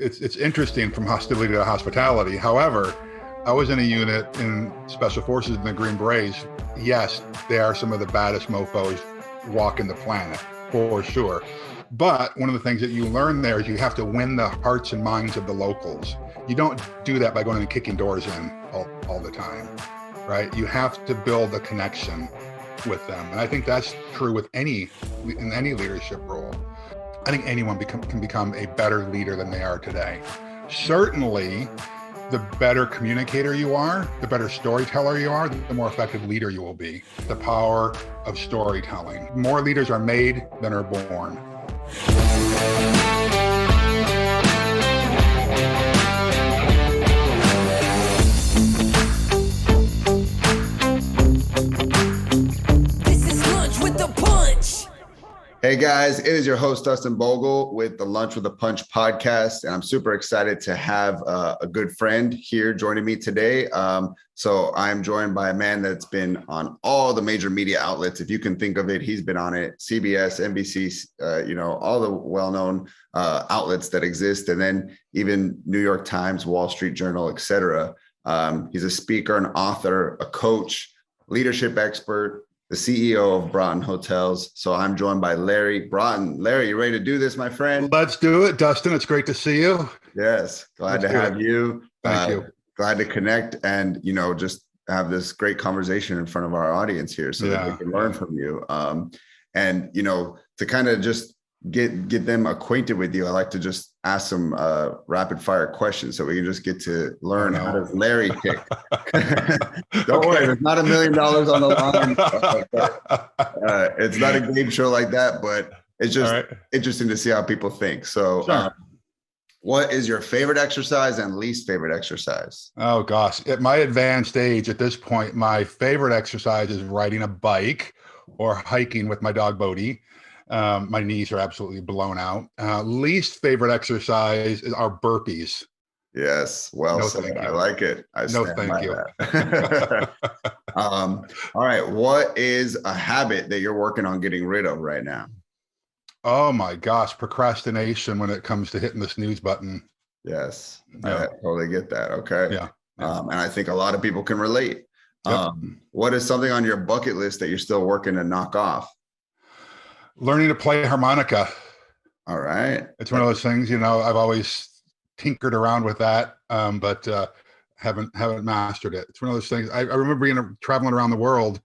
it's interesting from hostility to hospitality. However, I was in a unit in Special Forces in the Green Berets. Yes, they are some of the baddest mofos walking the planet, for sure. But one of the things that you learn there is you have to win the hearts and minds of the locals. You don't do that by going and kicking doors in all the time, right? You have to build a connection with them. And I think that's true with in any leadership role. I think anyone can become a better leader than they are today. Certainly, the better communicator you are, the better storyteller you are, the more effective leader you will be. The power of storytelling. More leaders are made than are born. Hey guys, it is your host, Dustin Bogle with the Lunch with a Punch podcast. And I'm super excited to have a good friend here joining me today. So I'm joined by a man that's been on all the major media outlets. If you can think of it, he's been on it, CBS, NBC, all the well-known outlets that exist. And then even New York Times, Wall Street Journal, etc. He's a speaker, an author, a coach, leadership expert, the CEO of Broughton Hotels. So I'm joined by Larry Broughton. Larry, you ready to do this, my friend? Let's do it, Dustin. It's great to see you. Yes, glad to have you. Thank you. Glad to connect and, just have this great conversation in front of our audience here so that they can learn from you. And, to kind of just get them acquainted with you, I like to just ask some rapid fire questions so we can just get to learn how does Larry pick. Don't worry, there's not $1 million on the line. It's not a game show like that, but it's just interesting to see how people think. So what is your favorite exercise and least favorite exercise? Oh gosh, at my advanced age at this point, my favorite exercise is riding a bike or hiking with my dog Bodhi. My knees are absolutely blown out. Least favorite exercise is our burpees. Yes, well said. I like it. Thank you. All right. What is a habit that you're working on getting rid of right now? Oh my gosh, procrastination when it comes to hitting the snooze button. Yes, I totally get that. Okay. Yeah. And I think a lot of people can relate. Yep. What is something on your bucket list that you're still working to knock off? Learning to play harmonica. All right. It's one of those things, I've always tinkered around with that, but haven't mastered it. It's one of those things. I remember traveling around the world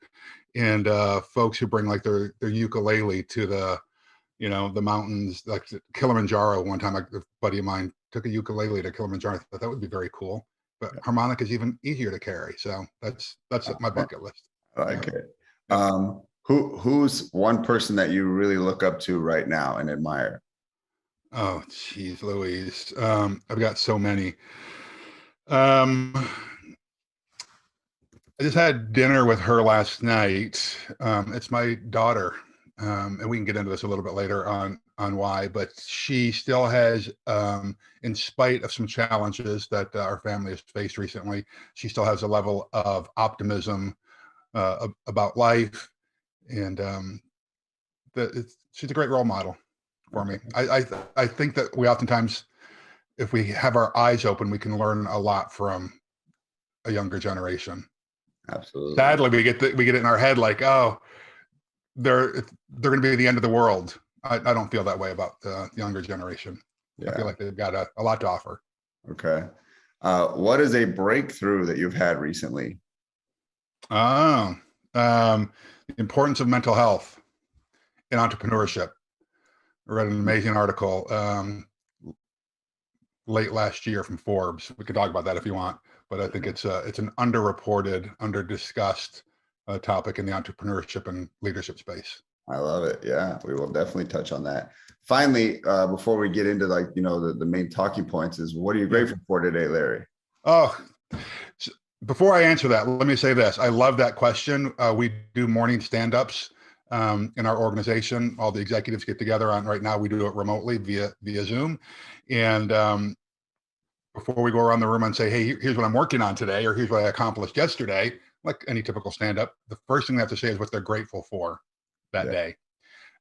and folks who bring like their ukulele to the mountains, like Kilimanjaro. One time, a buddy of mine took a ukulele to Kilimanjaro. I thought that would be very cool, but harmonica is even easier to carry. So that's my bucket list. I like it. Who's one person that you really look up to right now and admire? Oh, geez, Louise. I've got so many. I just had dinner with her last night. It's my daughter, and we can get into this a little bit later on why, but she still has, in spite of some challenges that our family has faced recently, she still has a level of optimism about life. And she's a great role model for me. I think that we oftentimes, if we have our eyes open, we can learn a lot from a younger generation. Absolutely. Sadly, we get it in our head like, oh, they're going to be the end of the world. I don't feel that way about the younger generation. Yeah. I feel like they've got a lot to offer. Okay. What is a breakthrough that you've had recently? The importance of mental health in entrepreneurship. I read an amazing article late last year from Forbes. We could talk about that if you want, but I think it's an underreported, under-discussed topic in the entrepreneurship and leadership space. I love it. Yeah, we will definitely touch on that. Finally, before we get into the main talking points, is what are you grateful for today, Larry? Oh, before I answer that, let me say this. I love that question. We do morning stand-ups in our organization. All the executives get together right now. We do it remotely via Zoom. And before we go around the room and say, hey, here's what I'm working on today, or here's what I accomplished yesterday, like any typical stand-up, the first thing they have to say is what they're grateful for that day.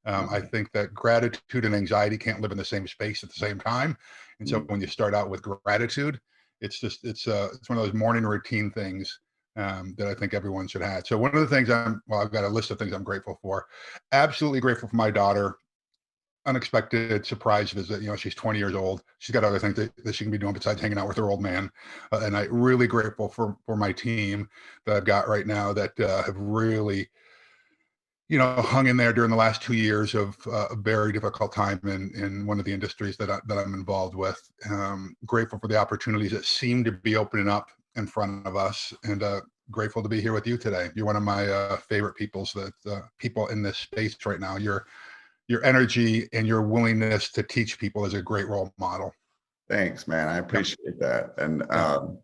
I think that gratitude and anxiety can't live in the same space at the same time. And so when you start out with gratitude, it's one of those morning routine things that I think everyone should have. So one of the things I've got a list of things I'm grateful for. Absolutely grateful for my daughter. Unexpected surprise visit. She's 20 years old. She's got other things that she can be doing besides hanging out with her old man. And I'm really grateful for my team that I've got right now that have really, hung in there during the last 2 years of a very difficult time in one of the industries that I'm involved with. Grateful for the opportunities that seem to be opening up in front of us, and grateful to be here with you today. You're one of my favorite people in this space right now. Your energy and your willingness to teach people is a great role model. Thanks, man. I appreciate that. And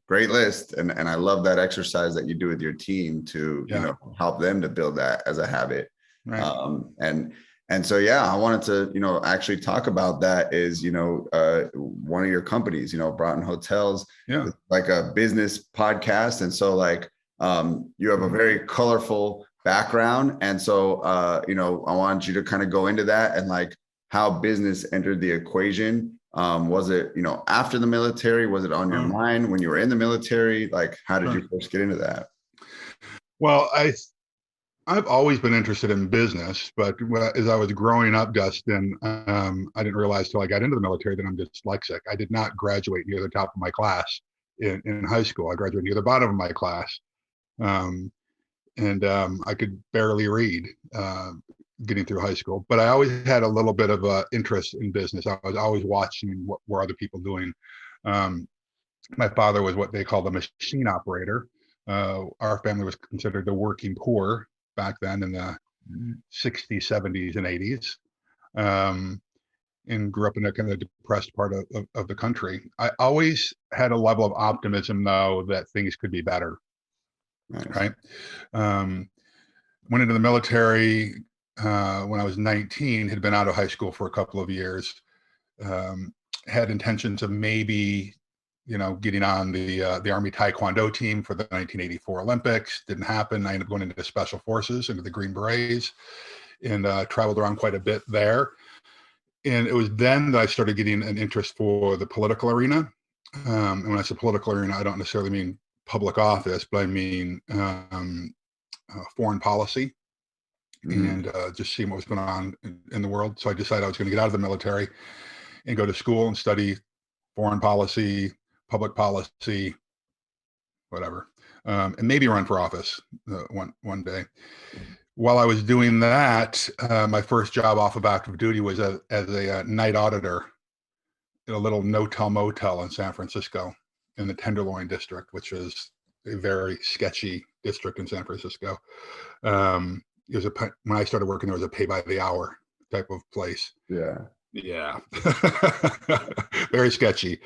great list. And I love that exercise that you do with your team to, help them to build that as a habit. Right. And so, I wanted to, actually talk about that is, one of your companies, Broughton Hotels, like a business podcast. And so you have a very colorful background. And so, I want you to kind of go into that and how business entered the equation. Was it, after the military? Was it on your mind when you were in the military? How did you first get into that? Well, I've always been interested in business, but as I was growing up, Dustin, I didn't realize till I got into the military that I'm dyslexic. I did not graduate near the top of my class in high school. I graduated near the bottom of my class. And I could barely read getting through high school, but I always had a little bit of interest in business. I was always watching what were other people doing. My father was what they call the machine operator. Our family was considered the working poor back then in the 60s, 70s, and 80s, and grew up in a kind of depressed part of the country. I always had a level of optimism, though, that things could be better. Nice. Right. Went into the military when I was 19, had been out of high school for a couple of years, had intentions of maybe, getting on the Army Taekwondo team for the 1984 Olympics. Didn't happen. I ended up going into special forces, into the Green Berets, and traveled around quite a bit there. And it was then that I started getting an interest for the political arena. And when I say political arena, I don't necessarily mean public office, but I mean foreign policy and just seeing what was going on in the world. So I decided I was going to get out of the military and go to school and study foreign policy, public policy, whatever, and maybe run for office one day. While I was doing that, my first job off of active duty was as a night auditor in a little no-tell motel in San Francisco, in the Tenderloin district, which is a very sketchy district in San Francisco. When I started working, there was a pay by the hour type of place. Yeah. Very sketchy.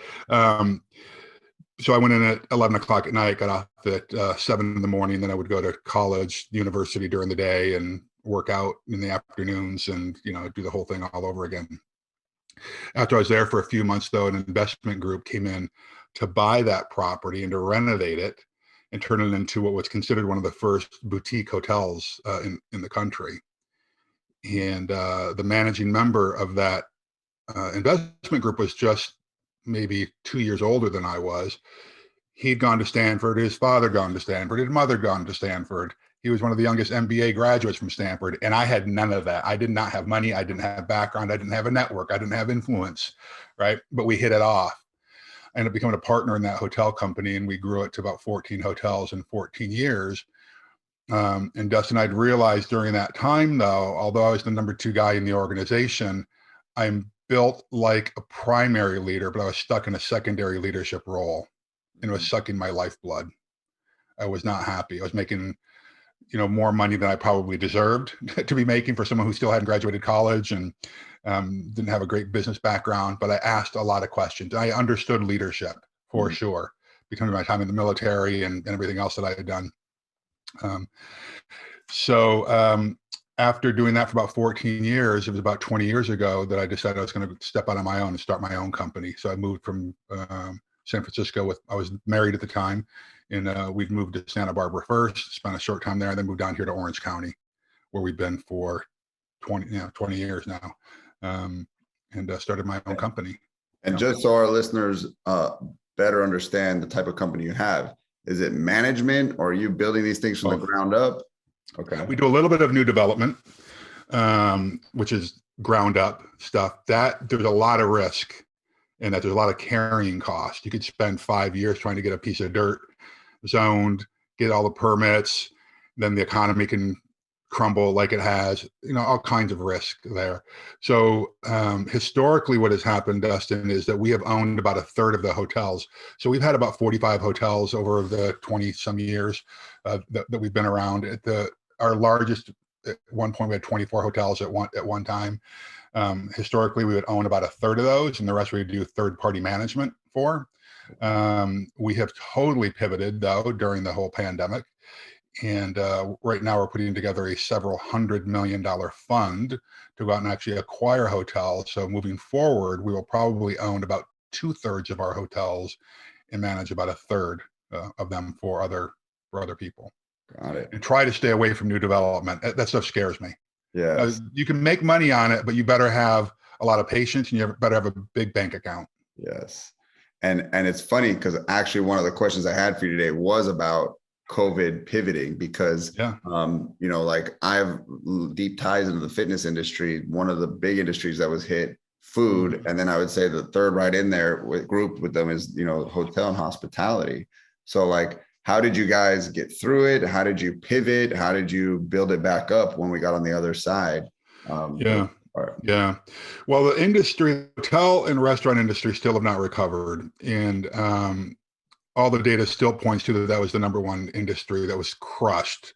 So I went in at 11 o'clock at night, got off at 7 in the morning. Then I would go to college, university during the day, and work out in the afternoons, and do the whole thing all over again. After I was there for a few months, though, an investment group came in to buy that property and to renovate it and turn it into what was considered one of the first boutique hotels in the country. And the managing member of that investment group was just maybe 2 years older than I was. He'd gone to Stanford. His father gone to Stanford. His mother gone to Stanford. He was one of the youngest MBA graduates from Stanford. And I had none of that. I did not have money. I didn't have background. I didn't have a network. I didn't have influence, right? But we hit it off. I ended up becoming a partner in that hotel company, and we grew it to about 14 hotels in 14 years. And Dustin, I'd realized during that time, though, although I was the number 2 guy in the organization, I'm built like a primary leader, but I was stuck in a secondary leadership role, and it was sucking my lifeblood. I was not happy. I was making, more money than I probably deserved to be making for someone who still hadn't graduated college and didn't have a great business background. But I asked a lot of questions. I understood leadership for sure, because of my time in the military and everything else that I had done. After doing that for about 14 years, it was about 20 years ago that I decided I was going to step out on my own and start my own company. So I moved from San Francisco I was married at the time, and we'd moved to Santa Barbara first, spent a short time there, and then moved down here to Orange County, where we've been for 20 years now, and started my own company. And just so our listeners better understand the type of company you have, is it management or are you building these things from the ground up? Okay. We do a little bit of new development, which is ground up stuff. That there's a lot of risk and that there's a lot of carrying cost. You could spend 5 years trying to get a piece of dirt zoned, get all the permits, then the economy can crumble like it has, all kinds of risk there. So historically what has happened, Dustin, is that we have owned about a third of the hotels. So we've had about 45 hotels over the 20 some years that we've been around. Our largest, at one point we had 24 hotels at one time. Historically we would own about a third of those, and the rest we would do third party management for. We have totally pivoted though during the whole pandemic. And right now we're putting together a several $100 million fund to go out and actually acquire hotels. So moving forward, we will probably own about 2/3 of our hotels and manage about a third of them for other people. Got it. And try to stay away from new development. That stuff scares me. Yeah. You can make money on it, but you better have a lot of patience and you better have a big bank account. Yes. And it's funny because actually one of the questions I had for you today was about COVID pivoting, because like I have deep ties into the fitness industry. One of the big industries that was hit, food, and then I would say the third right in there grouped with them is hotel and hospitality. So like, how did you guys get through it? How did you pivot? How did you build it back up when we got on the other side? Yeah. Well, the industry, hotel and restaurant industry, still have not recovered, and all the data still points to that was the number one industry that was crushed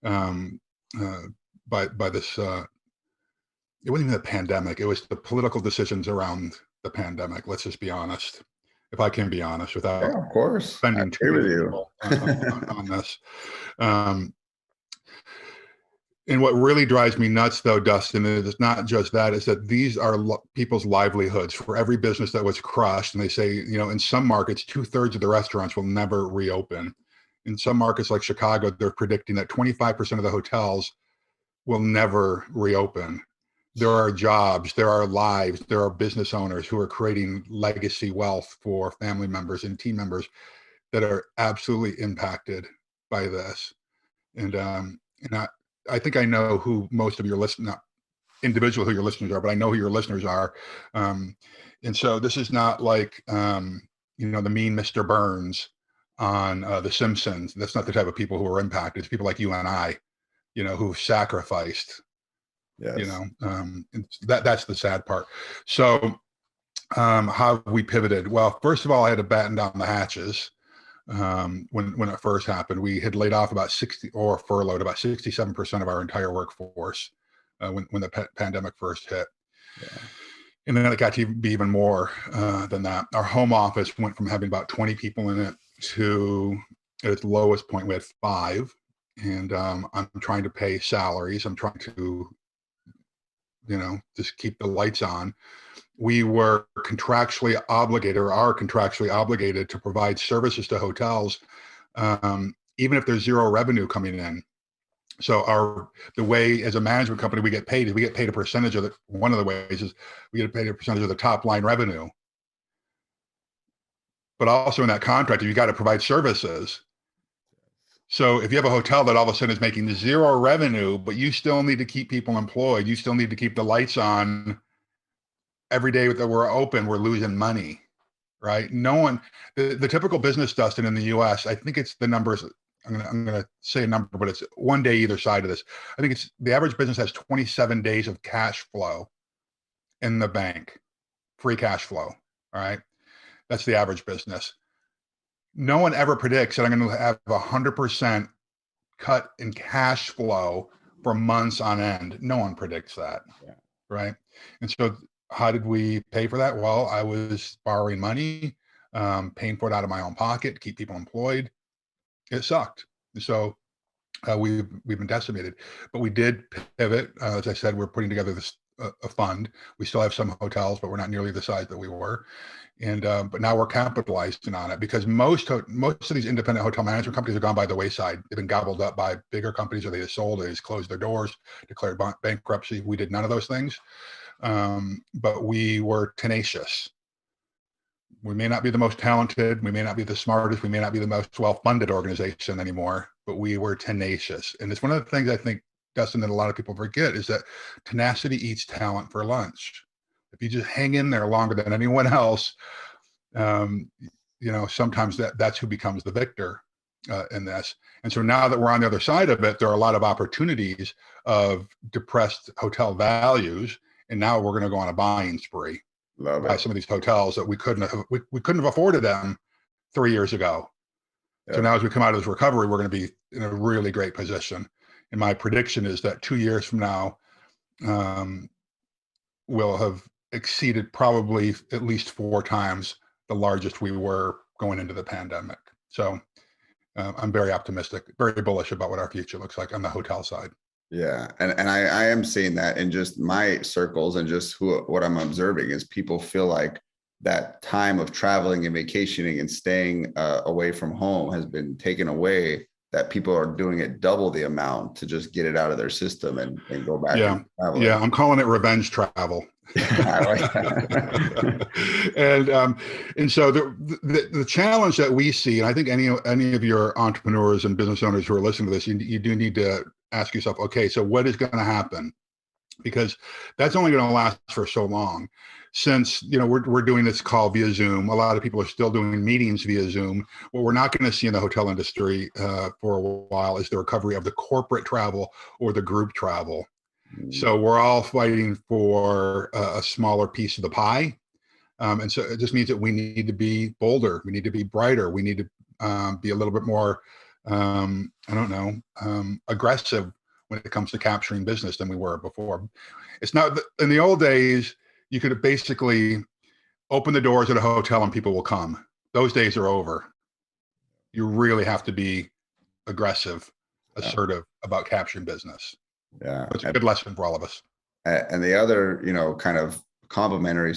by this. It wasn't even the pandemic; it was the political decisions around the pandemic. Let's just be honest, if I can be honest, without of course, spending too many people on this. And what really drives me nuts, though, Dustin, is it's not just that, is that these are people's livelihoods. For every business that was crushed, and they say, in some markets, 2/3 of the restaurants will never reopen. In some markets like Chicago, they're predicting that 25% of the hotels will never reopen. There are jobs, there are lives, there are business owners who are creating legacy wealth for family members and team members that are absolutely impacted by this. And I think I know who most of your listeners, not individual who your listeners are, but I know who your listeners are. And so this is not like, the mean Mr. Burns on The Simpsons. That's not the type of people who are impacted. It's people like you and I, who've sacrificed, yes. That's the sad part. So how have we pivoted? Well, first of all, I had to batten down the hatches. When it first happened, we had laid off furloughed about 67% of our entire workforce when the pandemic first hit. Yeah. And then it got to be even more than that. Our home office went from having about 20 people in it to, at its lowest point, we had 5. And I'm trying to pay salaries. I'm trying to, just keep the lights on. We were contractually obligated, or are contractually obligated, to provide services to hotels, even if there's zero revenue coming in. So the way as a management company we get paid is we get paid a percentage of one of the ways is we get paid a percentage of the top line revenue. But also in that contract, you got to provide services. So if you have a hotel that all of a sudden is making zero revenue, but you still need to keep people employed, you still need to keep the lights on. Every day that we're open, we're losing money, right? No one, the typical business, Dustin, in the US, I think it's the numbers, I'm gonna say a number, but it's one day either side of this. I think it's the average business has 27 days of cash flow in the bank, free cash flow, all right? That's the average business. No one ever predicts that I'm gonna have 100% cut in cash flow for months on end. No one predicts that, right? And so how did we pay for that? Well, I was borrowing money, paying for it out of my own pocket to keep people employed. It sucked. So we've been decimated, but we did pivot. As I said, we're putting together this a fund. We still have some hotels, but we're not nearly the size that we were. And but now we're capitalizing on it, because most of these independent hotel management companies have gone by the wayside. They've been gobbled up by bigger companies, or they just sold, they just closed their doors, declared bankruptcy. We did none of those things. But we were tenacious. We may not be the most talented, we may not be the smartest, we may not be the most well-funded organization anymore, but we were tenacious. And it's one of the things I think, Dustin, that a lot of people forget is that tenacity eats talent for lunch. If you just hang in there longer than anyone else, sometimes that's who becomes the victor in this. And so now that we're on the other side of it, there are a lot of opportunities of depressed hotel values. And now we're going to go on a buying spree. Buy some of these hotels that we couldn't have afforded them 3 years ago. Yep. So now as we come out of this recovery, we're going to be in a really great position. And my prediction is that 2 years from now, we'll have exceeded probably at least 4 times the largest we were going into the pandemic. So I'm very optimistic, very bullish about what our future looks like on the hotel side. Yeah. And I am seeing that in just my circles, and just what I'm observing is people feel like that time of traveling and vacationing and staying away from home has been taken away, that people are doing it double the amount to just get it out of their system and go back. Yeah. Yeah. I'm calling it revenge travel. I like that. And so the challenge that we see, and I think any of your entrepreneurs and business owners who are listening to this, you do need to ask yourself, okay, so what is going to happen? Because that's only going to last for so long. Since we're doing this call via Zoom, a lot of people are still doing meetings via Zoom. What we're not going to see in the hotel industry for a while is the recovery of the corporate travel or the group travel. So we're all fighting for a smaller piece of the pie. And so it just means that we need to be bolder. We need to be brighter. We need to be a little bit more, aggressive when it comes to capturing business than we were before. It's not in the old days, you could basically open the doors at a hotel and people will come. Those days are over. You really have to be aggressive, assertive about capturing business. Yeah. It's a good lesson for all of us. And the other, kind of complementary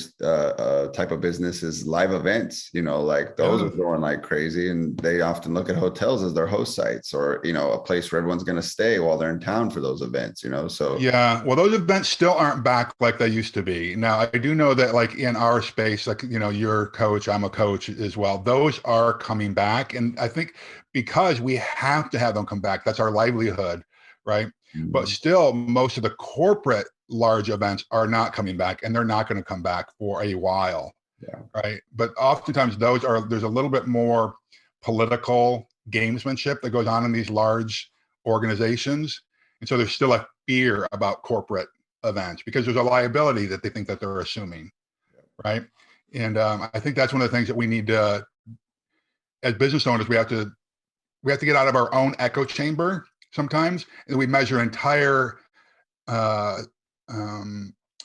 type of business is live events, like those are going like crazy, and they often look at hotels as their host sites, or a place where everyone's going to stay while they're in town for those events, so yeah, well, those events still aren't back like they used to be. Now I do know that, like in our space, like you're a coach, I'm a coach as well, those are coming back, and I think because we have to have them come back, that's our livelihood, right? Mm-hmm. But still, most of the corporate large events are not coming back, and they're not going to come back for a while. Yeah. Right. But oftentimes there's a little bit more political gamesmanship that goes on in these large organizations. And so there's still a fear about corporate events because there's a liability that they think that they're assuming. Yeah. Right. And I think that's one of the things that we need to, as business owners, we have to get out of our own echo chamber sometimes, and we measure entire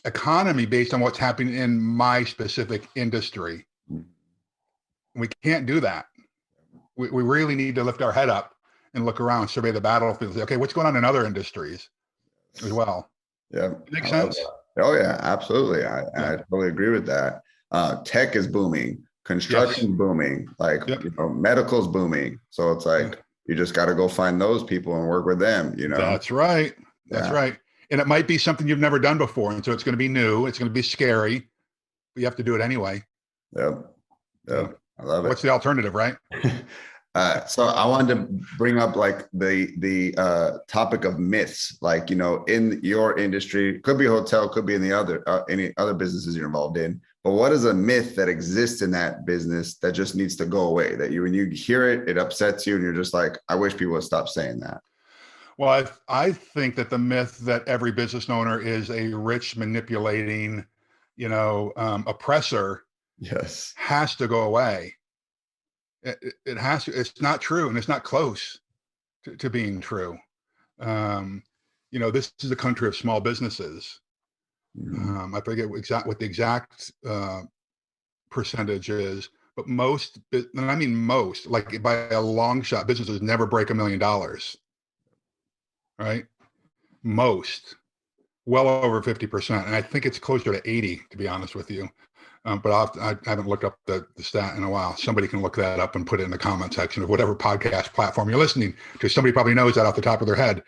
economy based on what's happening in my specific industry. We can't do that. We really need to lift our head up and look around, survey the battlefield, say, okay, what's going on in other industries as well? Yeah. Makes sense? Oh yeah, absolutely. I totally agree with that. Tech is booming, construction booming, like medical's booming. So it's like you just got to go find those people and work with them, That's right. That's right. And it might be something you've never done before. And so it's going to be new. It's going to be scary, but you have to do it anyway. Yep. I love it. What's the alternative, right? So I wanted to bring up like the topic of myths, like, in your industry, could be a hotel, could be in the any other businesses you're involved in. But what is a myth that exists in that business that just needs to go away, that when you hear it, it upsets you and you're just like, I wish people would stop saying that? Well, I think that the myth that every business owner is a rich, manipulating, oppressor, has to go away. It has to. It's not true, and it's not close to being true. This is a country of small businesses. I forget what the exact percentage is, but most, and I mean most, like by a long shot, businesses never break $1 million. Right? Most, well over 50%. And I think it's closer to 80, to be honest with you. But I haven't looked up the stat in a while. Somebody can look that up and put it in the comment section of whatever podcast platform you're listening to. Somebody probably knows that off the top of their head.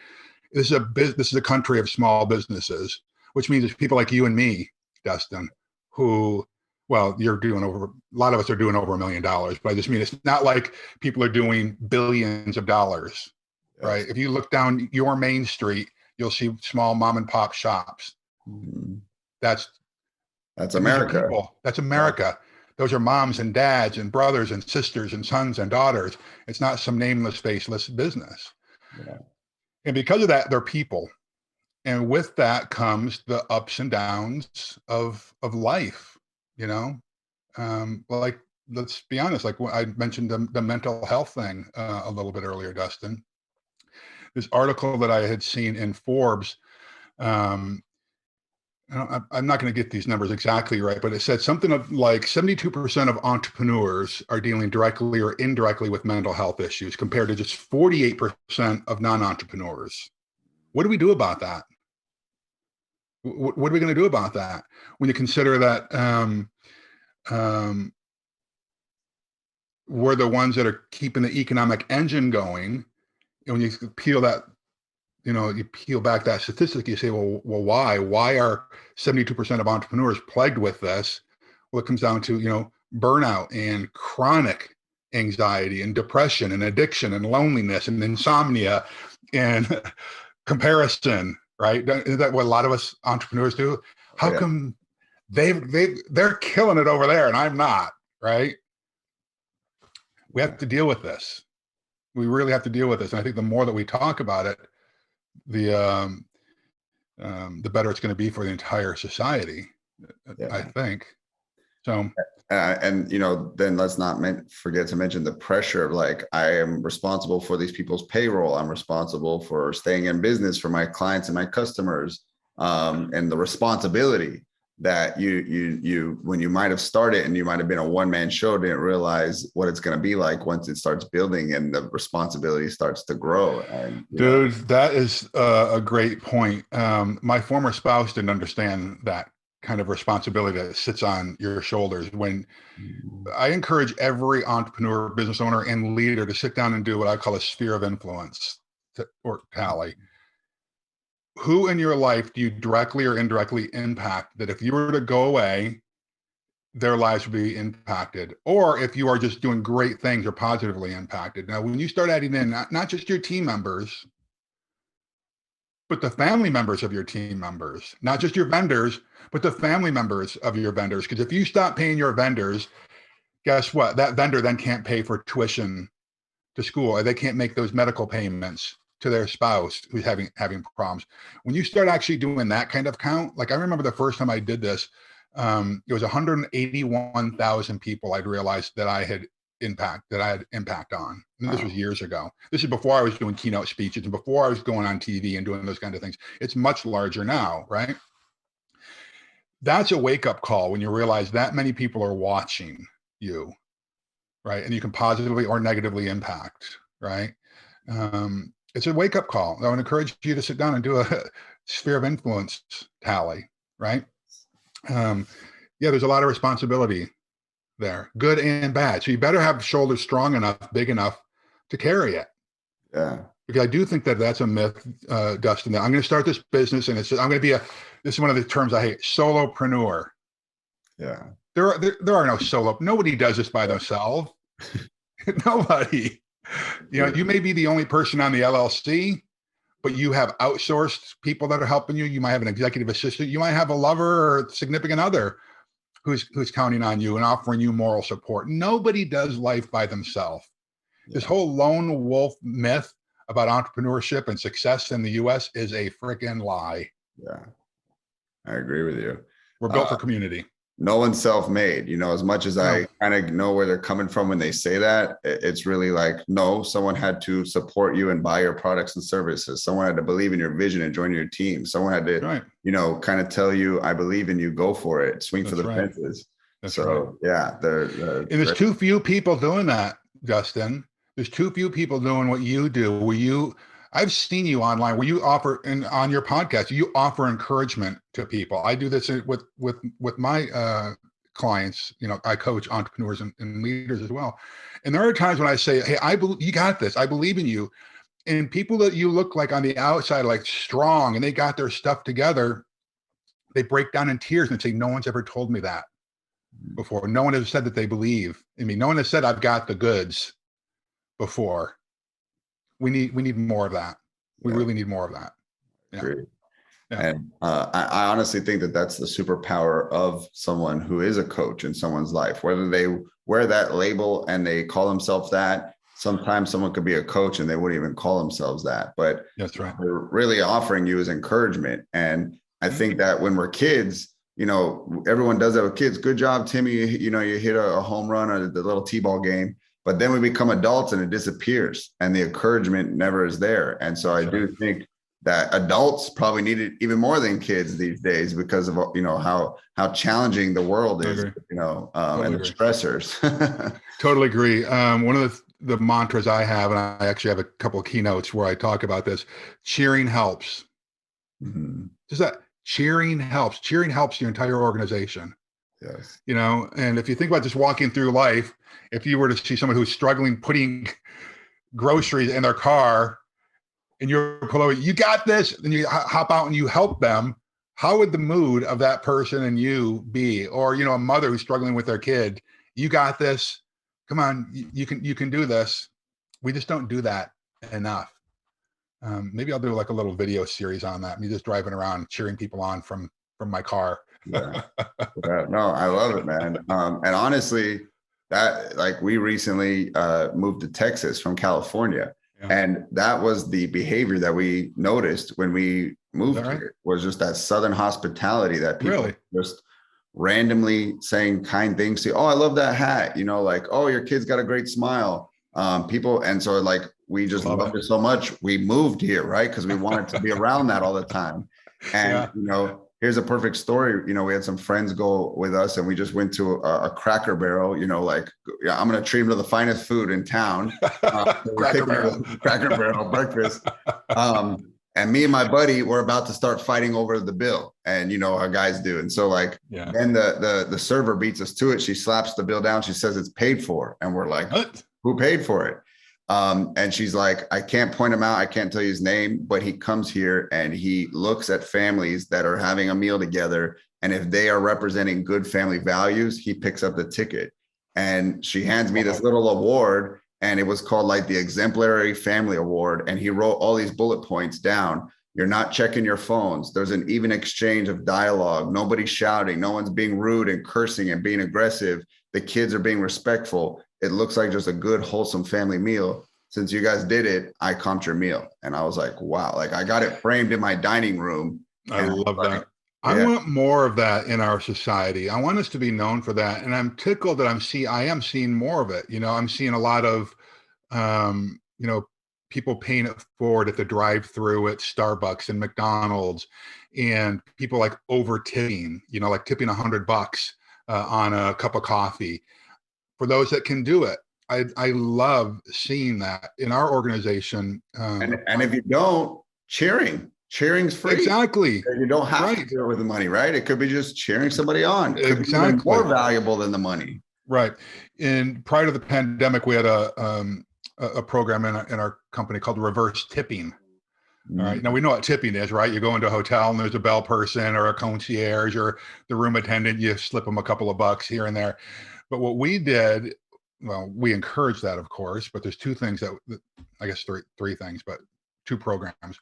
This is a country of small businesses, which means it's people like you and me, Dustin, who well, a lot of us are doing over $1 million, but I just mean, it's not like people are doing billions of dollars, right? Yes. If you look down your main street, you'll see small mom and pop shops. Mhm. That's That's And these are America. people. That's America. Those are moms and dads and brothers and sisters and sons and daughters. It's not some nameless, faceless business. Yeah. And because of that, they're people. And with that comes the ups and downs of life, you know? Like, let's be honest, like I mentioned the mental health thing a little bit earlier, Dustin. This article that I had seen in Forbes, um, I'm not going to get these numbers exactly right, but it said something of like 72% of entrepreneurs are dealing directly or indirectly with mental health issues compared to just 48% of non-entrepreneurs. What do we do about that? What are we going to do about that when you consider that um, we're the ones that are keeping the economic engine going? And when you peel that, you peel back that statistic, you say, well, why? Why are 72% of entrepreneurs plagued with this? Well, it comes down to, burnout and chronic anxiety and depression and addiction and loneliness and insomnia and comparison, right? Isn't that what a lot of us entrepreneurs do? How Yeah. come they're killing it over there and I'm not, right? We have to deal with this. We really have to deal with this. And I think the more that we talk about it, the better it's going to be for the entire society, I Yeah. think. So, And then let's not forget to mention the pressure of like, I am responsible for these people's payroll. I'm responsible for staying in business for my clients and my customers, and the responsibility that you when you might have started and you might have been a one-man show, didn't realize what it's going to be like once it starts building and the responsibility starts to grow. And dude, that is a great point. My former spouse didn't understand that kind of responsibility that sits on your shoulders. When I encourage every entrepreneur, business owner, and leader to sit down and do what I call a sphere of influence or tally. Who in your life do you directly or indirectly impact that if you were to go away, their lives would be impacted? Or if you are just doing great things or positively impacted. Now, when you start adding in not just your team members, but the family members of your team members, not just your vendors, but the family members of your vendors. Because if you stop paying your vendors, guess what? That vendor then can't pay for tuition to school, or they can't make those medical payments to their spouse who's having problems. When you start actually doing that kind of count, like I remember the first time I did this, it was 181,000 people I'd realized that I had impact on. And this was years ago. This is before I was doing keynote speeches and before I was going on TV and doing those kind of things. It's much larger now, right? That's a wake-up call when you realize that many people are watching you, right? And you can positively or negatively impact, right? It's a wake-up call. I would encourage you to sit down and do a sphere of influence tally, right? Yeah, there's a lot of responsibility there, good and bad. So you better have shoulders strong enough, big enough to carry it. Yeah. Because I do think that that's a myth, Dustin, that I'm going to start this business and I'm going to be this is one of the terms I hate, solopreneur. Yeah. There are no solo. Nobody does this by themselves. Nobody. You may be the only person on the LLC, but you have outsourced people that are helping you. You might have an executive assistant. You might have a lover or significant other who's counting on you and offering you moral support. Nobody does life by themselves. Yeah. This whole lone wolf myth about entrepreneurship and success in the US is a freaking lie. Yeah, I agree with you. We're built for community. No one's self-made, as much as I kind of know where they're coming from when they say that. It's really like, no, someone had to support you and buy your products and services. Someone had to believe in your vision and join your team. Someone had to, kind of tell you, I believe in you, go for it, swing for the fences. That's right. Yeah. And there's too few people doing that, Justin. There's too few people doing what you do. I've seen you online where you offer, and on your podcast, you offer encouragement to people. I do this with my clients. I coach entrepreneurs and leaders as well. And there are times when I say, hey, you got this. I believe in you. And people that you look like on the outside, like strong, and they got their stuff together, they break down in tears and say, no one's ever told me that. before. No one has said that they believe in me. No one has said I've got the goods before. We need more of that. We really need more of that. Yeah. Great. Yeah. And I honestly think that that's the superpower of someone who is a coach in someone's life, whether they wear that label and they call themselves that. Sometimes someone could be a coach and they wouldn't even call themselves that, but That's right. they're really offering you is encouragement. And I think that when we're kids, everyone does that with kids. Good job, Timmy. You hit a home run or the little T-ball game, but then we become adults and it disappears and the encouragement never is there. And so I do think that adults probably need it even more than kids these days because of how challenging the world is, and the stressors. Totally agree. One of the mantras I have, and I actually have a couple of keynotes where I talk about this: cheering helps. Mm-hmm. Just that cheering helps. Cheering helps your entire organization. Yes. And if you think about just walking through life, if you were to see someone who's struggling putting groceries in their car, and you're below, you got this, and you hop out and you help them, how would the mood of that person and you be? Or, a mother who's struggling with their kid, you got this, come on, you can do this. We just don't do that enough. Maybe I'll do like a little video series on that. Me just driving around cheering people on from my car. Yeah. No, I love it, man. And honestly, that we recently moved to Texas from California. Yeah. And that was the behavior that we noticed when we moved here, was just that Southern hospitality that people just randomly saying kind things to you. Oh, I love that hat. Oh, your kid's got a great smile. People. And so we just loved it so much. We moved here, right? Because we wanted to be around that all the time. And, here's a perfect story. We had some friends go with us and we just went to a Cracker Barrel, I'm going to treat them to the finest food in town. Cracker Barrel breakfast. And me and my buddy were about to start fighting over the bill, and how guys do. And so then the server beats us to it. She slaps the bill down. She says it's paid for. And we're like, what? Who paid for it? And she's like, I can't point him out. I can't tell you his name, but he comes here and he looks at families that are having a meal together. And if they are representing good family values, he picks up the ticket. And she hands me this little award, and it was called the Exemplary Family Award. And he wrote all these bullet points down. You're not checking your phones. There's an even exchange of dialogue. Nobody's shouting. No one's being rude and cursing and being aggressive. The kids are being respectful. It looks like just a good, wholesome family meal. Since you guys did it, I comped your meal. And I was like, wow, I got it framed in my dining room. I love that. I want more of that in our society. I want us to be known for that. And I'm tickled that I am seeing more of it. I'm seeing a lot of, people paying it forward at the drive-through at Starbucks and McDonald's, and people over tipping, tipping $100 on a cup of coffee. For those that can do it, I love seeing that in our organization. And if you don't, cheering's free. Exactly. You don't have to do it with the money, right? It could be just cheering somebody on. It could be even more valuable than the money. Right. And prior to the pandemic, we had a program in our company called reverse tipping. All right. Now we know what tipping is, right? You go into a hotel and there's a bell person or a concierge or the room attendant. You slip them a couple of bucks here and there. But what we did, well, we encourage that, of course, but there's two things I guess three things, but two programs.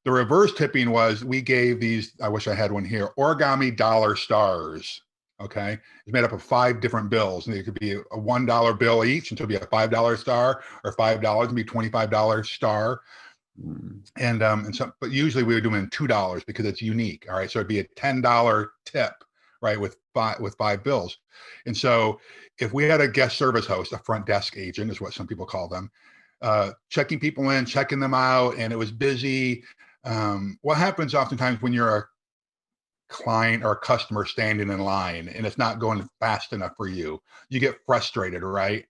The reverse tipping was we gave these, I wish I had one here, origami dollar stars. Okay. It's made up of 5 different bills, and it could be a $1 bill each, and so it'd be a $5 star, or $5 and be $25 star. And so, but usually we would do them in $2 because it's unique. All right. So it'd be a $10 tip, right? With 5 bills. And so if we had a guest service host, a front desk agent is what some people call them, checking people in, checking them out, and it was busy. What happens oftentimes when you're a client or a customer standing in line and it's not going fast enough for you, you get frustrated, right?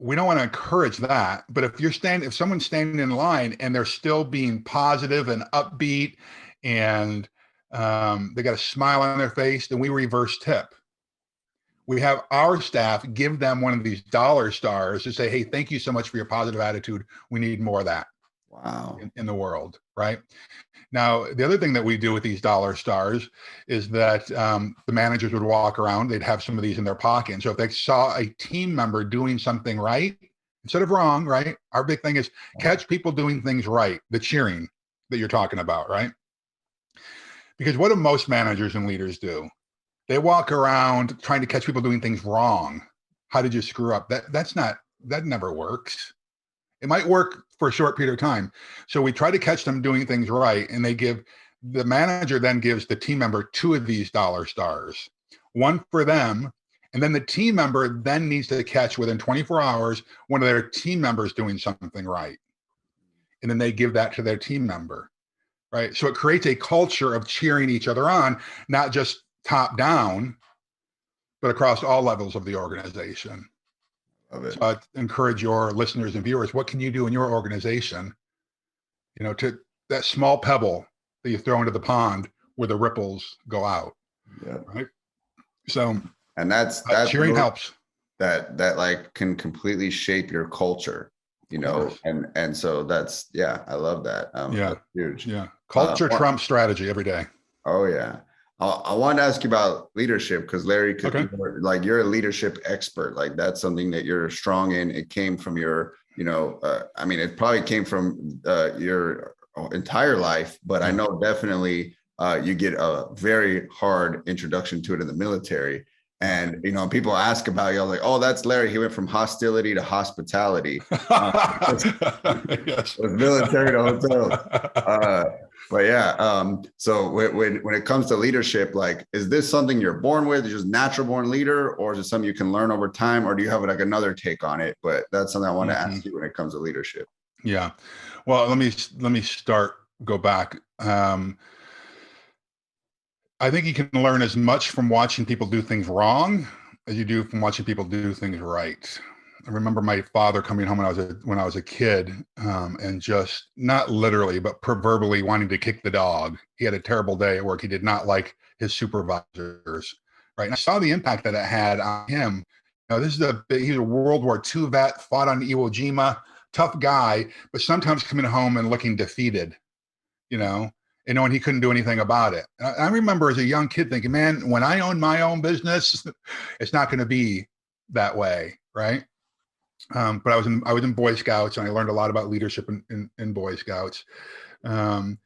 We don't want to encourage that, but if someone's standing in line and they're still being positive and upbeat and they got a smile on their face, then we reverse tip. We have our staff give them one of these dollar stars to say, hey, thank you so much for your positive attitude. We need more of that. Wow. in the world, right? Now, the other thing that we do with these dollar stars is that the managers would walk around, they'd have some of these in their pocket. And so if they saw a team member doing something right, instead of wrong, right? Our big thing is catch people doing things right, the cheering that you're talking about, right? Because what do most managers and leaders do? They walk around trying to catch people doing things wrong. How did you screw up? That never works. It might work for a short period of time. So we try to catch them doing things right. And the manager then gives the team member 2 of these dollar stars, one for them. And then the team member then needs to catch within 24 hours one of their team members doing something right. And then they give that to their team member, right? So it creates a culture of cheering each other on, not just top down, but across all levels of the organization. Love it. So I encourage your listeners and viewers, what can you do in your organization, to that small pebble that you throw into the pond where the ripples go out, Yeah. right? So, And that's cheering helps. That like can completely shape your culture, Yes. and so that's, yeah, I love that. Yeah. That's huge. Yeah. Culture trumps strategy every day. Oh yeah. I wanted to ask you about leadership because Larry, Okay. you're a leadership expert. Like that's something that you're strong in. It came from your, I mean, it probably came from your entire life, but I know definitely you get a very hard introduction to it in the military. And, people ask about you, like, oh, that's Larry. He went from hostility to hospitality. Yes. Was military to hotels. But yeah, so when it comes to leadership, like, is this something you're born with, just natural born leader, or is it something you can learn over time, or do you have like another take on it? But that's something I want to ask you when it comes to leadership. Yeah. Well, let me go back. I think you can learn as much from watching people do things wrong as you do from watching people do things right. I remember my father coming home when I was a kid, and just not literally, but proverbially wanting to kick the dog. He had a terrible day at work. He did not like his supervisors, right? And I saw the impact that it had on him. He's a World War II vet, fought on Iwo Jima, tough guy, but sometimes coming home and looking defeated, and knowing he couldn't do anything about it. I remember as a young kid thinking, man, when I own my own business, it's not going to be that way, right? But I was in Boy Scouts, and I learned a lot about leadership in Boy Scouts. But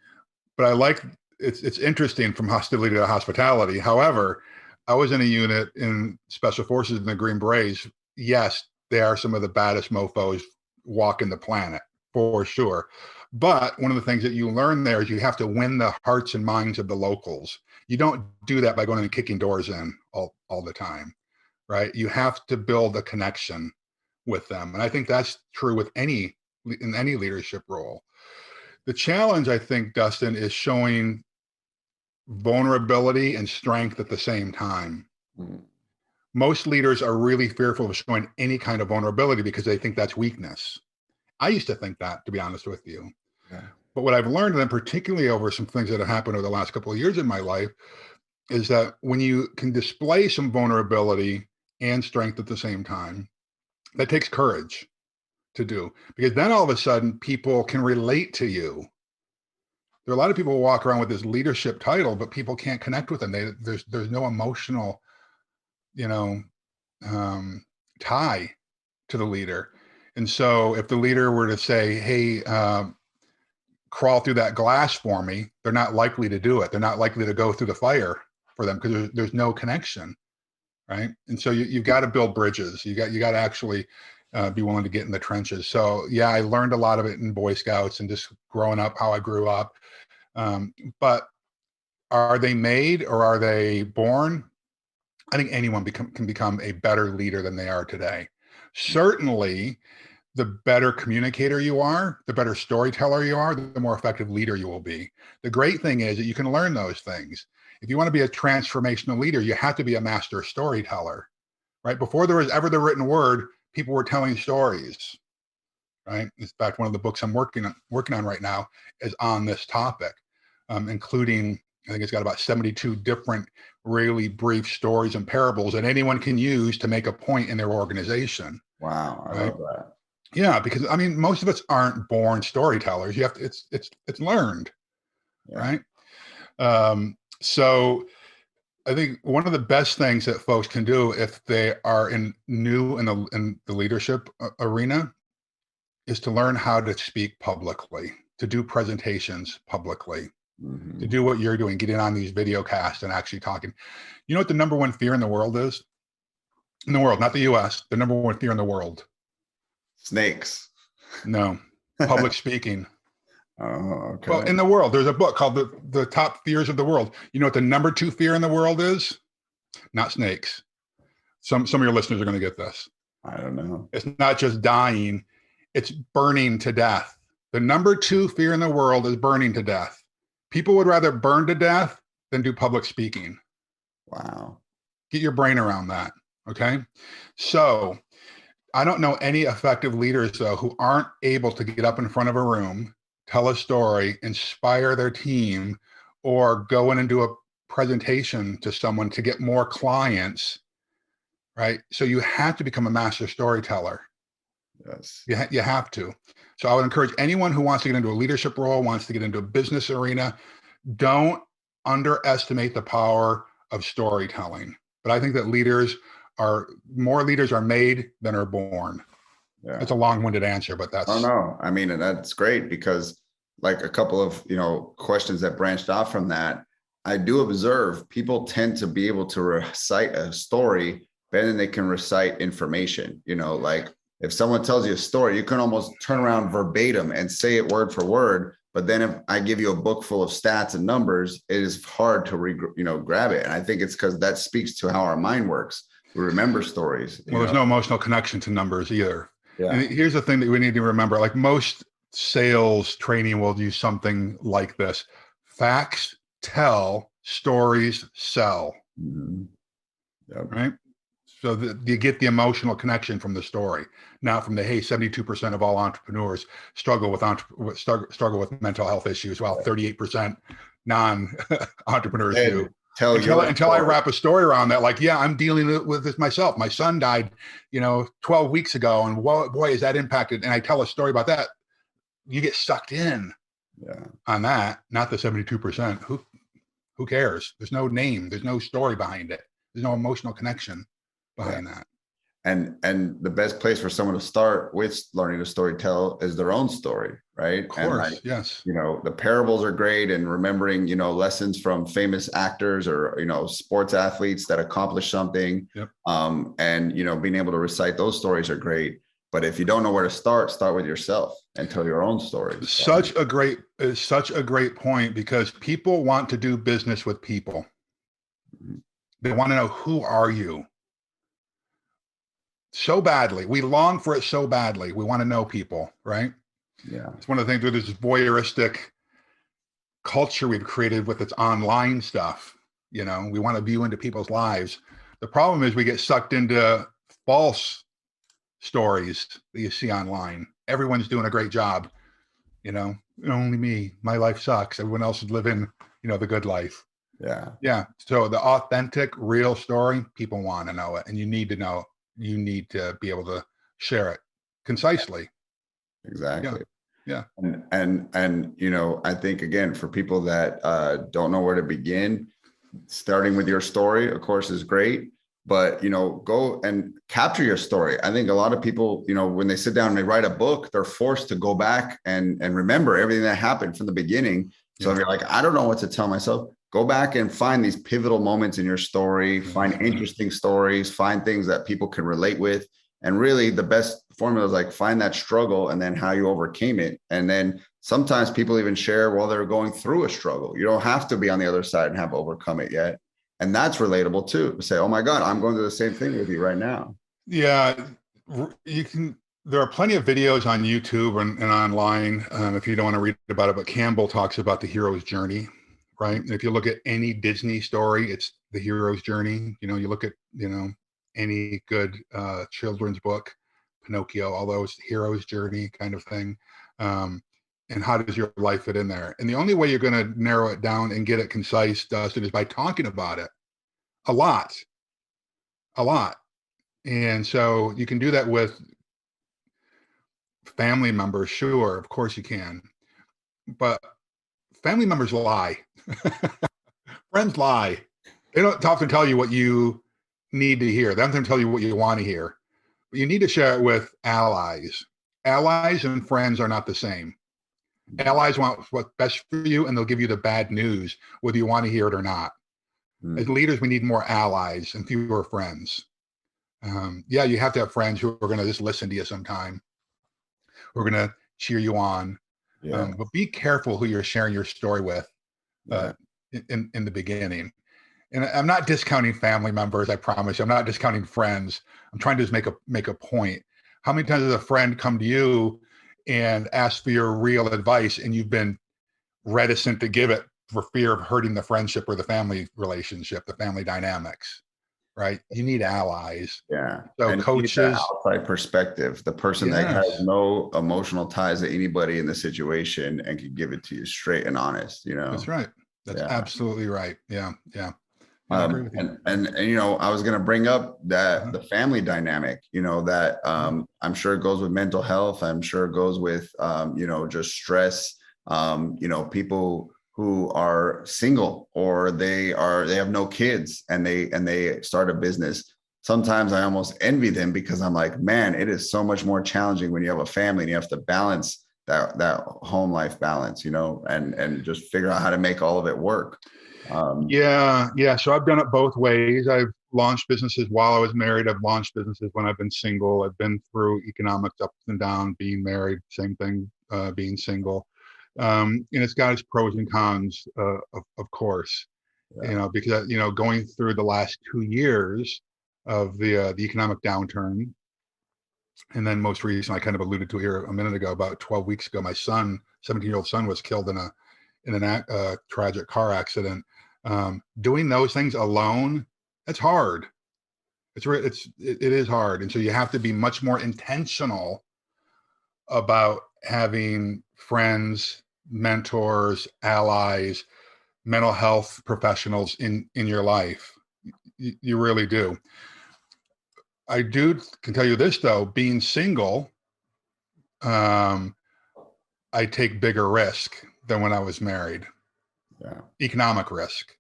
I like it's interesting from hostility to hospitality. However, I was in a unit in Special Forces in the Green Berets. Yes, they are some of the baddest mofos walking the planet for sure. But one of the things that you learn there is you have to win the hearts and minds of the locals. You don't do that by going and kicking doors in all the time, right? You have to build a connection with them. And I think that's true in any leadership role. The challenge, I think, Dustin, is showing vulnerability and strength at the same time. Mm-hmm. Most leaders are really fearful of showing any kind of vulnerability because they think that's weakness. I used to think that, to be honest with you. Yeah. But what I've learned, and particularly over some things that have happened over the last couple of years in my life, is that when you can display some vulnerability and strength at the same time, that takes courage to do, because then all of a sudden people can relate to you. There are a lot of people who walk around with this leadership title, but people can't connect with them. There's no emotional, tie to the leader. And so if the leader were to say, hey, crawl through that glass for me, they're not likely to do it. They're not likely to go through the fire for them because there's no connection, right? And so you've got to build bridges. You got to actually be willing to get in the trenches. So yeah, I learned a lot of it in Boy Scouts and just growing up, how I grew up. But are they made or are they born? I think anyone can become a better leader than they are today. Certainly, the better communicator you are, the better storyteller you are, the more effective leader you will be. The great thing is that you can learn those things. If you want to be a transformational leader, you have to be a master storyteller, right? Before there was ever the written word, people were telling stories, right? In fact, one of the books I'm working on right now is on this topic, including, I think it's got about 72 different really brief stories and parables that anyone can use to make a point in their organization. Wow, I love that. Yeah, because I mean, most of us aren't born storytellers. You have to, it's learned, Yeah. right? So I think one of the best things that folks can do if they are new in the leadership arena is to learn how to speak publicly, to do presentations publicly, to Mhm. do what you're doing, getting on these video casts and actually talking. You know what the number one fear in the world is? In the world, not the US, the number one fear in the world. Snakes. No, public speaking. Oh, Well, okay. in the world, there's a book called the Top Fears of the World. You know what the number two fear in the world is? Not snakes. Some of your listeners are going to get this. I don't know. It's not just dying, it's burning to death. The number two fear in the world is burning to death. People would rather burn to death than do public speaking. Wow. Get your brain around that. Okay. So I don't know any effective leaders, though, who aren't able to get up in front of a room, tell a story, inspire their team, or go in and do a presentation to someone to get more clients, right? So you have to become a master storyteller. Yes. You have to. So I would encourage anyone who wants to get into a leadership role, wants to get into a business arena, don't underestimate the power of storytelling. But I think that more leaders are made than are born. Yeah. It's a long-winded answer, but Oh that's no. I mean, and that's great because like a couple of, questions that branched off from that, I do observe people tend to be able to recite a story better than they can recite information. Like if someone tells you a story, you can almost turn around verbatim and say it word for word. But then if I give you a book full of stats and numbers, it is hard to grab it. And I think it's because that speaks to how our mind works. We remember stories. well, there's no emotional connection to numbers either. Yeah. And here's the thing that we need to remember, like most sales training will do something like this. Facts tell, stories sell, Mhm. Yep. right? So you get the emotional connection from the story, not from the, hey, 72% of all entrepreneurs struggle with mental health issues, while 38% non-entrepreneurs do. Tell Until your I story. wrap a story around that, like, yeah, I'm dealing with this myself. My son died, 12 weeks ago, and boy, is that impacted. And I tell a story about that. You get sucked in Yeah. on that, not the 72%. Who cares? There's no name. There's no story behind it. There's no emotional connection Yeah. behind that. And the best place for someone to start with learning to story tell is their own story, right? Of And course, yes. the parables are great, and remembering, lessons from famous actors or, sports athletes that accomplish something. Yep. And, being able to recite those stories are great. But if you don't know where to start with yourself and tell your own stories. Such a great point, because people want to do business with people. Mhm. They want to know, who are you? So badly. We long for it so badly. We want to know people, right? Yeah. It's one of the things with this voyeuristic culture we've created with its online stuff. We want to view into people's lives. The problem is we get sucked into false stories that you see online. Everyone's doing a great job. Only me. My life sucks. Everyone else is living, the good life. Yeah. Yeah. So the authentic, real story, people want to know it, and you need to know. You need to be able to share it concisely. Exactly. Yeah. And I think, again, for people that don't know where to begin, starting with your story, of course, is great. But go and capture your story. I think a lot of people, when they sit down and they write a book, they're forced to go back and remember everything that happened from the beginning. So if you're like, I don't know what to tell myself, go back and find these pivotal moments in your story, find interesting stories, find things that people can relate with. And really the best formula is like, find that struggle and then how you overcame it. And then sometimes people even share while they're going through a struggle. You don't have to be on the other side and have overcome it yet. And that's relatable too. Say, oh my God, I'm going through the same thing with you right now. Yeah. There are plenty of videos on YouTube and online, if you don't want to read about it, but Campbell talks about the hero's journey, right? And if you look at any Disney story, it's the hero's journey. You look at, any good children's book, Pinocchio, all those, hero's journey kind of thing. And how does your life fit in there? And the only way you're going to narrow it down and get it concise, Dustin, is by talking about it a lot. And so you can do that with family members, sure, of course you can. But family members lie. Friends lie. They don't often tell you what you need to hear. They don't tell you what you want to hear. But you need to share it with allies. Allies and friends are not the same. Allies want what's best for you, and they'll give you the bad news, whether you want to hear it or not. As leaders, we need more allies and fewer friends. Yeah, you have to have friends who are going to just listen to you sometime, who are going to cheer you on. But be careful who you're sharing your story with in the beginning. And I'm not discounting family members, I promise you. I'm not discounting friends. I'm trying to just make a point. How many times has a friend come to you and ask for your real advice, and you've been reticent to give it for fear of hurting the friendship or the family relationship, the family dynamics, right? You need allies. Yeah. So and coaches, outside perspective, the person that has no emotional ties to anybody in the situation and can give it to you straight and honest, That's right. That's absolutely right. Yeah. I agree with you. And I was going to bring up that the family dynamic, that I'm sure it goes with mental health. I'm sure it goes with, just stress. People who are single, or they have no kids, and they start a business. Sometimes I almost envy them, because I'm like, man, it is so much more challenging when you have a family and you have to balance that home life balance, and just figure out how to make all of it work. Yeah. So I've done it both ways. I've launched businesses while I was married. I've launched businesses when I've been single. I've been through economics ups and downs, being married, same thing, being single. And it's got its pros and cons, of course, because, going through the last 2 years of the economic downturn. And then most recently, I kind of alluded to here a minute ago, about 12 weeks ago, my son, 17-year-old son, was killed in a tragic car accident. Doing those things alone, that's hard. It is hard. And so you have to be much more intentional about having friends, mentors, allies, mental health professionals in your life. You really do. I can tell you this, though, being single, I take bigger risk than when I was married. Economic risk,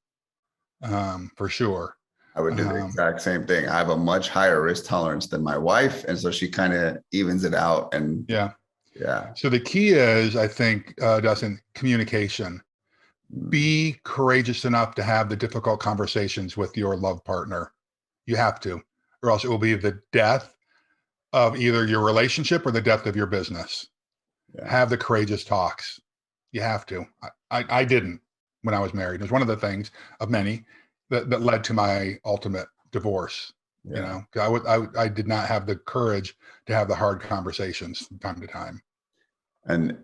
for sure. I would do the exact same thing. I have a much higher risk tolerance than my wife, and so she kind of evens it out. And yeah. So the key is, I think, Dustin, communication. Be courageous enough to have the difficult conversations with your love partner. You have to, or else it will be the death of either your relationship or the death of your business. Have the courageous talks. You have to. I didn't when I was married. It was one of the things of many that led to my ultimate divorce. I did not have the courage to have the hard conversations from time to time. And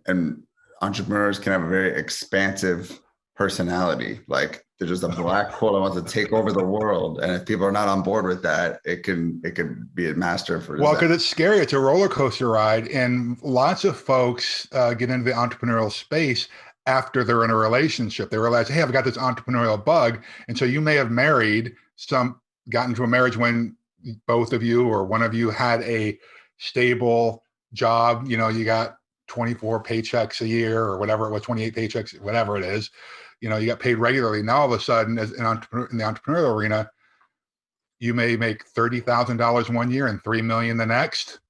entrepreneurs can have a very expansive personality. Like, they're just a black hole that wants to take over the world. And if people are not on board with that, it can be a master for. Well, because it's scary. It's a roller coaster ride. And lots of folks get into the entrepreneurial space after they're in a relationship. They realize, hey, I've got this entrepreneurial bug. And so you may have got into a marriage when both of you or one of you had a stable job. You got 24 paychecks a year or whatever it was, 28 paychecks, whatever it is. You got paid regularly. Now, all of a sudden, as in the entrepreneurial arena, you may make $30,000 one year and $3 million the next.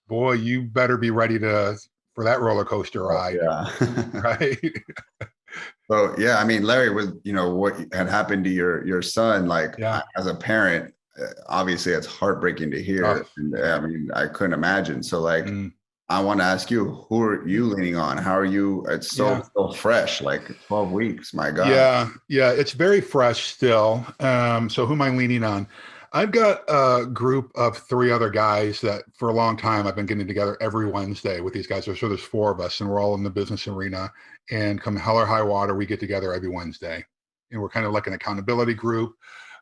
Boy, you better be ready for that roller coaster ride. Right. So, I mean, Larry, with what had happened to your son, like, as a parent, obviously it's heartbreaking to hear. I mean, I couldn't imagine. So, like, I want to ask you, who are you leaning on? How are you? It's so fresh, like 12 weeks. My God. Yeah. It's very fresh still. So who am I leaning on? I've got a group of 3 other guys that for a long time I've been getting together every Wednesday with these guys. So there's 4 of us, and we're all in the business arena. And come hell or high water, we get together every Wednesday. And we're kind of like an accountability group,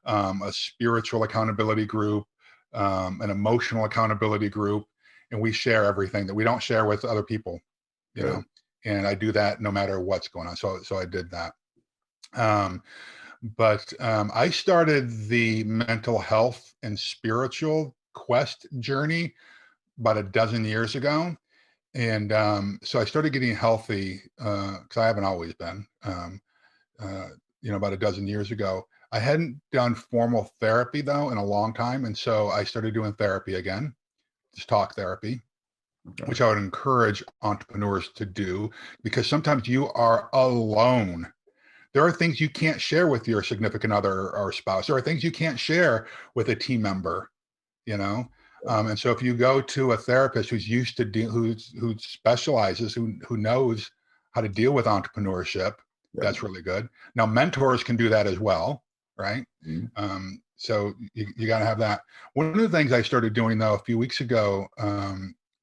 a spiritual accountability group, an emotional accountability group. And we share everything that we don't share with other people, and I do that no matter what's going on. So I did that. But I started the mental health and spiritual quest journey about a dozen years ago. And so I started getting healthy because I haven't always been. About a dozen years ago. I hadn't done formal therapy though in a long time, and so I started doing therapy again, just talk therapy, Okay. which I would encourage entrepreneurs to do because sometimes you are alone. There are things you can't share with your significant other or spouse. There are things you can't share with a team member, you know. And so if you go to a therapist who's used to who specializes, who knows how to deal with entrepreneurship, Yeah. that's really good. Now mentors can do that as well, right? Mhm. So you got to have that. One of the things I started doing though a few weeks ago,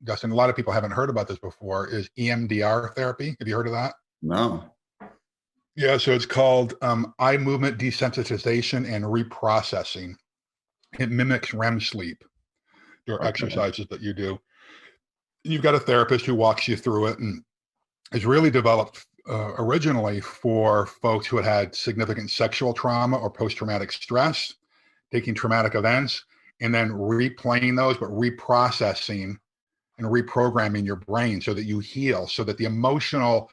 Dustin, a lot of people haven't heard about this before, is EMDR therapy. Have you heard of that? No. Yeah, so it's called eye movement desensitization and reprocessing. It mimics REM sleep. There are Okay. exercises that you do. You've got a therapist who walks you through it, and it's really developed originally for folks who had significant sexual trauma or post-traumatic stress, taking traumatic events and then replaying those, but reprocessing and reprogramming your brain so that you heal, so that the emotional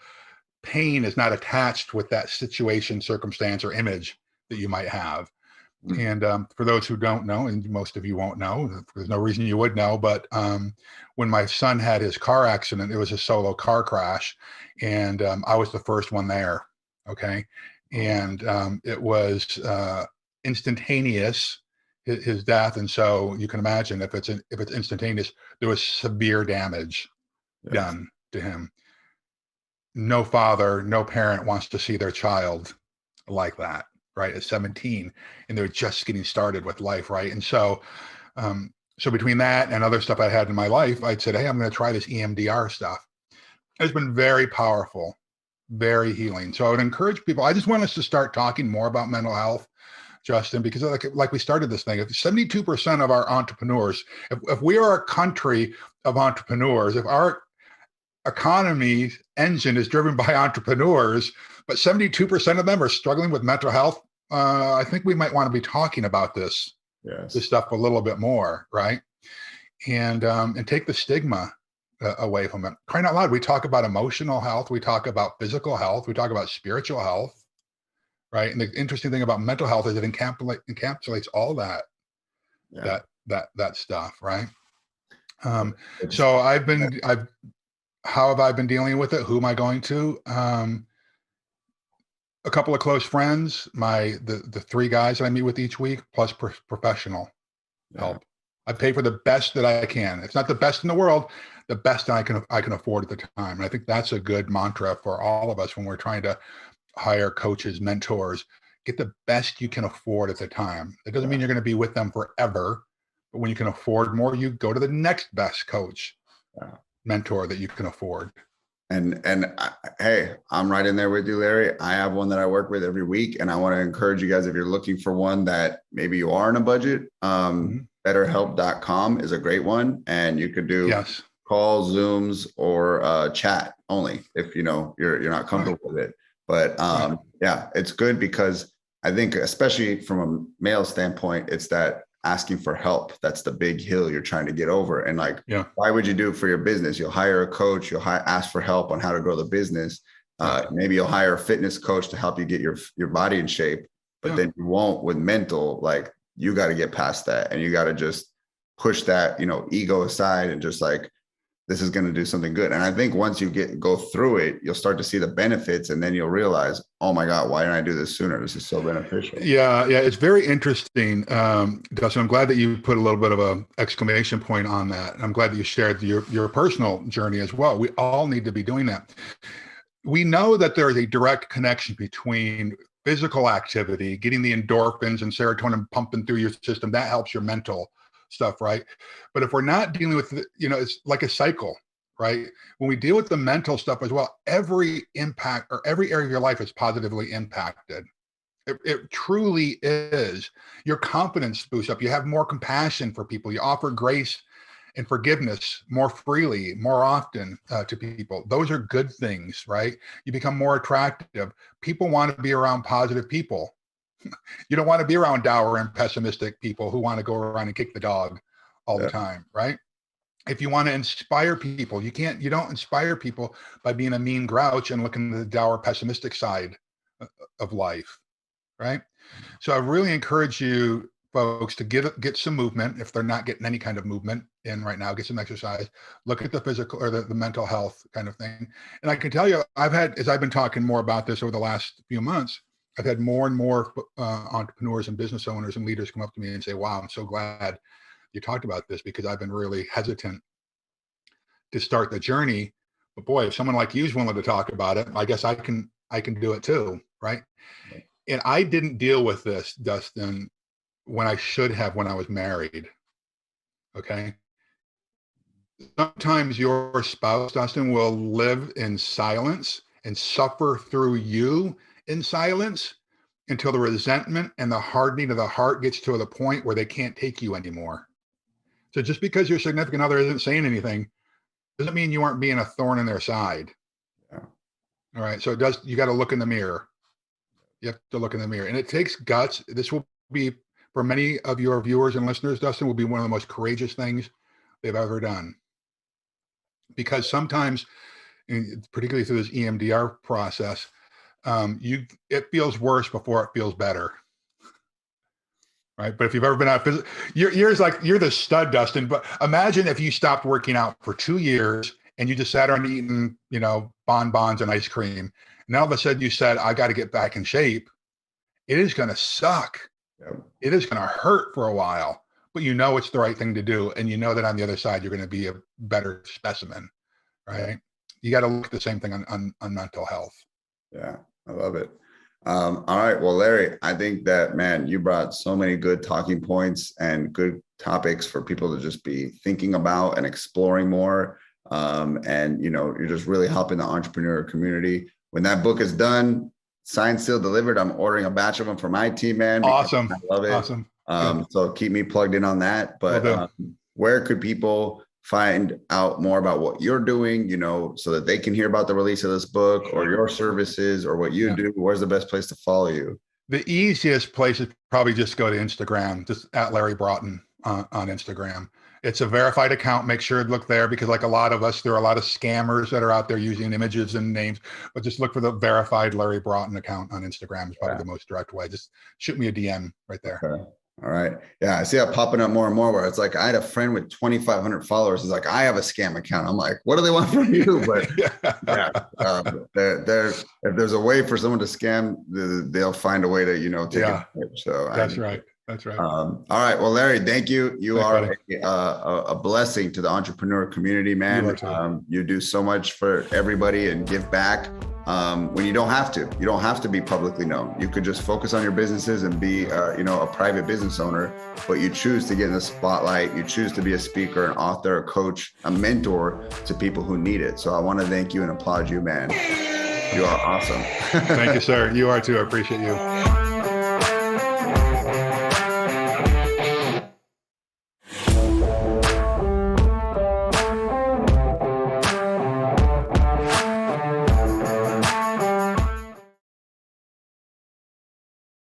pain is not attached with that situation, circumstance, or image that you might have. Mm. And for those who don't know, and most of you won't know, there's no reason you would know, but when my son had his car accident, it was a solo car crash, and I was the first one there. Okay, and it was instantaneous, his death, and so you can imagine if it's instantaneous, there was severe damage Yes. done to him. No father, no parent wants to see their child like that, right? At 17, and they're just getting started with life, right? And so, so between that and other stuff I had in my life, I'd said, hey, I'm going to try this EMDR stuff. It's been very powerful, very healing. So I would encourage people. I just want us to start talking more about mental health, Justin, because like we started this thing, if 72% of our entrepreneurs, if we are a country of entrepreneurs, if our economy engine is driven by entrepreneurs, but 72% of them are struggling with mental health. I think we might want to be talking about this Yes. stuff a little bit more, right? And take the stigma away from it. Crying out loud, we talk about emotional health, we talk about physical health, we talk about spiritual health, right? And the interesting thing about mental health is it encapsulates all that Yeah. that stuff, right? It's, So how have I been dealing with it? Who am I going to? A couple of close friends, the three guys that I meet with each week, plus professional yeah. help. I pay for the best that I can. It's not the best in the world, the best I can afford at the time. And I think that's a good mantra for all of us when we're trying to hire coaches, mentors. Get the best you can afford at the time. It doesn't mean you're going to be with them forever, but when you can afford more, you go to the next best coach, Yeah. mentor that you can afford. Hey, I'm right in there with you, Larry. I have one that I work with every week, and I want to encourage you guys, if you're looking for one that maybe you are in a budget, betterhelp.com is a great one, and you could do Yes. calls, Zooms, or chat only if you're not comfortable with it. But yeah, it's good because I think, especially from a male standpoint, it's that asking for help. That's the big hill you're trying to get over. And why would you do it for your business? You'll hire a coach, you'll ask for help on how to grow the business. Maybe you'll hire a fitness coach to help you get your body in shape, but then you won't with mental. Like, you got to get past that, and you got to just push that, ego aside, and just this is going to do something good. And I think once you go through it, you'll start to see the benefits, and then you'll realize, oh my God, why didn't I do this sooner? This is so beneficial. Yeah. It's very interesting, Dustin. I'm glad that you put a little bit of an exclamation point on that. I'm glad that you shared your personal journey as well. We all need to be doing that. We know that there is a direct connection between physical activity, getting the endorphins and serotonin pumping through your system. That helps your mental stuff, right? But if we're not dealing with, it's like a cycle, right? When we deal with the mental stuff as well, every impact or every area of your life is positively impacted. It truly is. Your confidence boosts up. You have more compassion for people. You offer grace and forgiveness more freely, more often to people. Those are good things, right? You become more attractive. People want to be around positive people. You don't want to be around dour and pessimistic people who want to go around and kick the dog all the time, right? If you want to inspire people, you don't inspire people by being a mean grouch and looking at the dour, pessimistic side of life, right? So I really encourage you folks to get some movement. If they're not getting any kind of movement in right now, get some exercise, look at the physical or the mental health kind of thing. And I can tell you, as I've been talking more about this over the last few months, I've had more and more entrepreneurs and business owners and leaders come up to me and say, wow, I'm so glad you talked about this, because I've been really hesitant to start the journey. But boy, if someone like you is willing to talk about it, I guess I can do it too, right? And I didn't deal with this, Dustin, when I should have when I was married. Okay. Sometimes your spouse, Dustin, will live in silence and suffer through you in silence until the resentment and the hardening of the heart gets to the point where they can't take you anymore. So just because your significant other isn't saying anything doesn't mean you aren't being a thorn in their side. Yeah. All right. So you got to look in the mirror. You have to look in the mirror, and it takes guts. This will be, for many of your viewers and listeners, Dustin, will be one of the most courageous things they've ever done. Because sometimes, particularly through this EMDR process, it feels worse before it feels better. Right. But if you've ever been out, you're like, you're the stud, Dustin. But imagine if you stopped working out for 2 years and you just sat around eating, bonbons and ice cream. And all of a sudden you said, I got to get back in shape. It is going to suck. Yep. It is going to hurt for a while, but it's the right thing to do. And that on the other side, you're going to be a better specimen, right? You got to look at the same thing on mental health. Yeah, I love it. All right. Well, Larry, I think that, man, you brought so many good talking points and good topics for people to just be thinking about and exploring more. And, you're just really helping the entrepreneur community. When that book is done, signed, sealed, delivered, I'm ordering a batch of them for my team, man. Awesome. I love it. Awesome. So keep me plugged in on that. But where could people find out more about what you're doing, so that they can hear about the release of this book or your services or what you do? Where's the best place to follow you? The easiest place is probably just go to Instagram, just at Larry Broughton on Instagram. It's a verified account. Make sure to look there, because like a lot of us, there are a lot of scammers that are out there using images and names, but just look for the verified Larry Broughton account on Instagram is probably the most direct way. Just shoot me a DM right there. Okay. All right. Yeah. I see that popping up more and more, where it's like, I had a friend with 2,500 followers. He's like, I have a scam account. I'm like, what do they want from you? But if there's a way for someone to scam, they'll find a way to, take it. So that's right. That's right. All right. Well, Larry, thank you. You are a blessing to the entrepreneur community, man. You do so much for everybody and give back. When you don't have to be publicly known. You could just focus on your businesses and be, a private business owner, but you choose to get in the spotlight. You choose to be a speaker, an author, a coach, a mentor to people who need it. So I want to thank you and applaud you, man. You are awesome. Thank you, sir. You are too. I appreciate you.